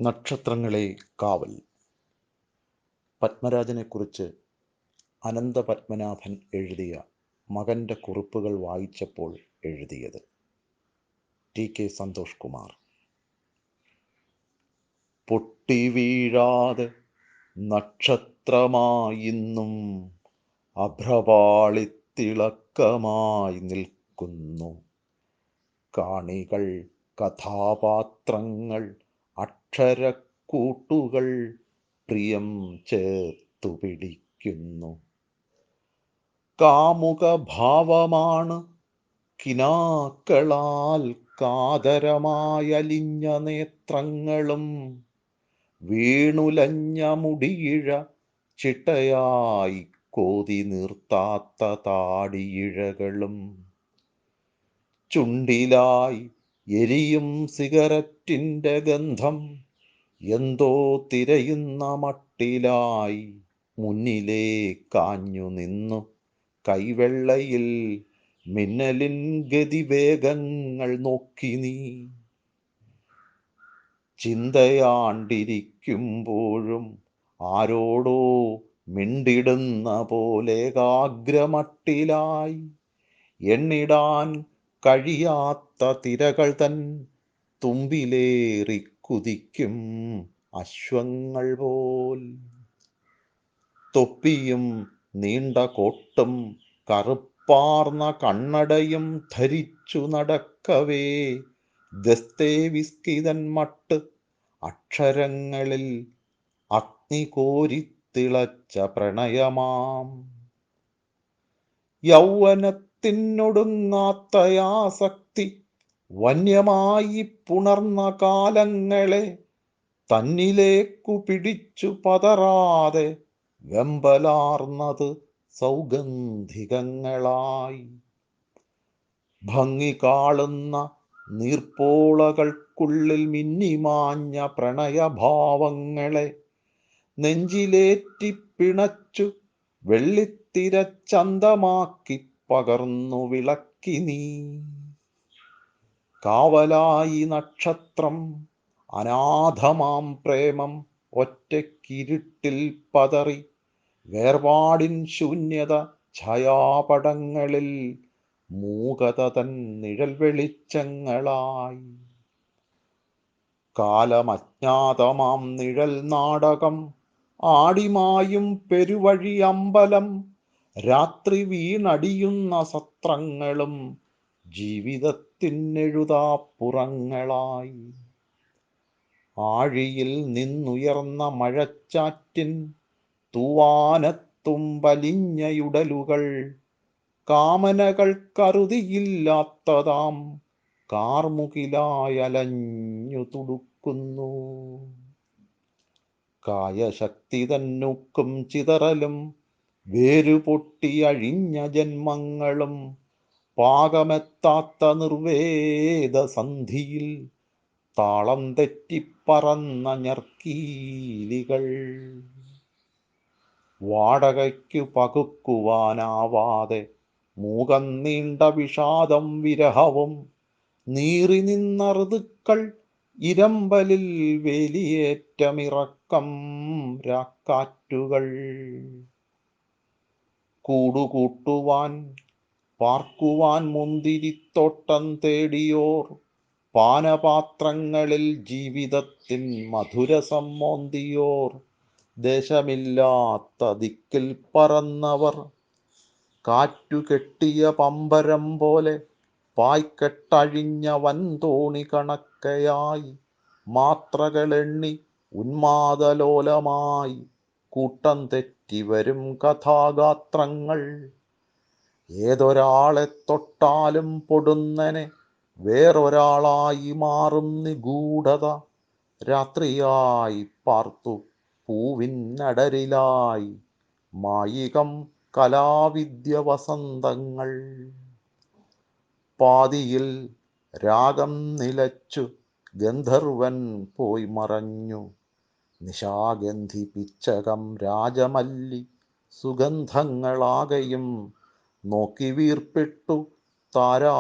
നക്ഷത്രങ്ങളെ കാവൽ. പത്മരാജനെക്കുറിച്ച് അനന്തപത്മനാഭൻ എഴുതിയ മകൻ്റെ കുറിപ്പുകൾ വായിച്ചപ്പോൾ എഴുതിയത്. ടി.കെ. സന്തോഷ് കുമാർ. പൊട്ടിവീഴാതെ നക്ഷത്രമായിന്നും അഭ്രപാളിത്തിളക്കമായി നിൽക്കുന്നു. കാണികൾ, കഥാപാത്രങ്ങൾ, അക്ഷരക്കൂട്ടുകൾ പ്രിയം ചേർത്തു പിടിക്കുന്നു. കാമുകഭാവമാണ് കിനാക്കളാൽ കാതരമായലിഞ്ഞ നേത്രങ്ങളും വീണുലഞ്ഞ മുടിയിഴ ചിട്ടയായി കോതി നിർത്താത്ത താടിയിഴകളും ചുണ്ടിലായി എരിയും സിഗരറ്റിൻ്റെ ഗന്ധം എന്തോ തിരയുന്ന മട്ടിലായി മുന്നിലേ കാഞ്ഞു നിന്നു. കൈവെള്ളയിൽ മിന്നലിൻ ഗതിവേഗങ്ങൾ നോക്കി നീ ചിന്തയാണ്ടിരിക്കുമ്പോഴും ആരോടോ മിണ്ടിടുന്ന പോലെ ഏകാഗ്രമട്ടിലായി എണ്ണിടാൻ കഴിയാത്ത തിരകൾ തൻ തുമ്പിലേറി കുതിക്കും അശ്വങ്ങൾ പോൽ. തൊപ്പിയും നീണ്ട കോട്ടും കറുപ്പാർന്ന കണ്ണടയും ധരിച്ചു നടക്കവേ ദസ്തേവിസ്കിതൻ മട്ട് അക്ഷരങ്ങളിൽ അഗ്നി കോരിത്തിളച്ച പ്രണയമാം യൗവനത്തിനൊടുങ്ങാത്തയാസക്തി വന്യമായി പുണർന്ന കാലങ്ങളെ തന്നിലേക്കു പിടിച്ചു പതറാതെ വെമ്പലാർന്നത് സൗഗന്ധികങ്ങളായി. ഭംഗി കാളുന്ന നീർപ്പോളകൾക്കുള്ളിൽ മിന്നിമാഞ്ഞ പ്രണയഭാവങ്ങളെ നെഞ്ചിലേറ്റി പിണച്ചു വെള്ളിത്തിരച്ചന്തമാക്കി പകർന്നു വിളക്കി നീ. കാവലായി നക്ഷത്രം, അനാഥമാം പ്രേമം ഒറ്റക്കിരുട്ടിൽ പതറി വേർപാടിൻ ശൂന്യത ഛായാപടങ്ങളിൽ മൂകത തൻ നിഴൽ വെളിച്ചങ്ങളായി. കാലമജ്ഞാതമാം നിഴൽ നാടകം ആടിമായും പെരുവഴി അമ്പലം രാത്രി വീണടിയുന്ന സത്രങ്ങളും ജീവിതത്തിനെഴുതാപ്പുറങ്ങളായി. ആഴിയിൽ നിന്നുയർന്ന മഴച്ചാറ്റിൻ തൂവാനത്തുമ്പലിഞ്ഞയുടലുകൾ കാമനകൾക്കറുതിയില്ലാത്തതാം കാർമുകിലായലഞ്ഞു തുടുക്കുന്നു. കായശക്തി തന്നൂക്കും ചിതറലും വേരുപൊട്ടിയഴിഞ്ഞ ജന്മങ്ങളും പാകമെത്താത്ത നിർവേദ സന്ധിയിൽ താളം തെറ്റിപ്പറന്ന ഞർക്കീലികൾ. വാടകയ്ക്കു പകുക്കുവാനാവാതെ മൂകം നീണ്ട വിഷാദം വിരഹവും നീറി നിന്ന ഋതുക്കൾ ഇരമ്പലിൽ വേലിയേറ്റമിറക്കം രാക്കാറ്റുകൾ. കൂടുകൂട്ടുവാൻ പാർക്കുവാൻ മുന്തിരിത്തോട്ടം തേടിയോർ പാനപാത്രങ്ങളിൽ ജീവിതത്തിൻ മധുരസം മോന്തിയോർ ദേശമില്ലാത്ത ദിക്കിൽ പറന്നവർ കാറ്റുകെട്ടിയ പമ്പരം പോലെ പായ്ക്കെട്ടഴിഞ്ഞ വൻതോണി കണക്കയായി മാത്രകളെണ്ണി ഉന്മാദലോലമായി കൂട്ടം തെറ്റി വരും കഥാഗാത്രങ്ങൾ. ഏതൊരാളെ തൊട്ടാലും പൊടുന്നനെ വേറൊരാളായി മാറും നിഗൂഢത. രാത്രിയായി പാർത്തു പൂവിനടരിലായി മായികം കലാവിദ്യ വസന്തങ്ങൾ. പാതിയിൽ രാഗം നിലച്ചു ഗന്ധർവൻ പോയി മറഞ്ഞു. നിശാഗന്ധി പിച്ചകം രാജമല്ലി സുഗന്ധങ്ങളാകെയും നോക്കി വീർപ്പിട്ടു താരാപഥത്തിലായി.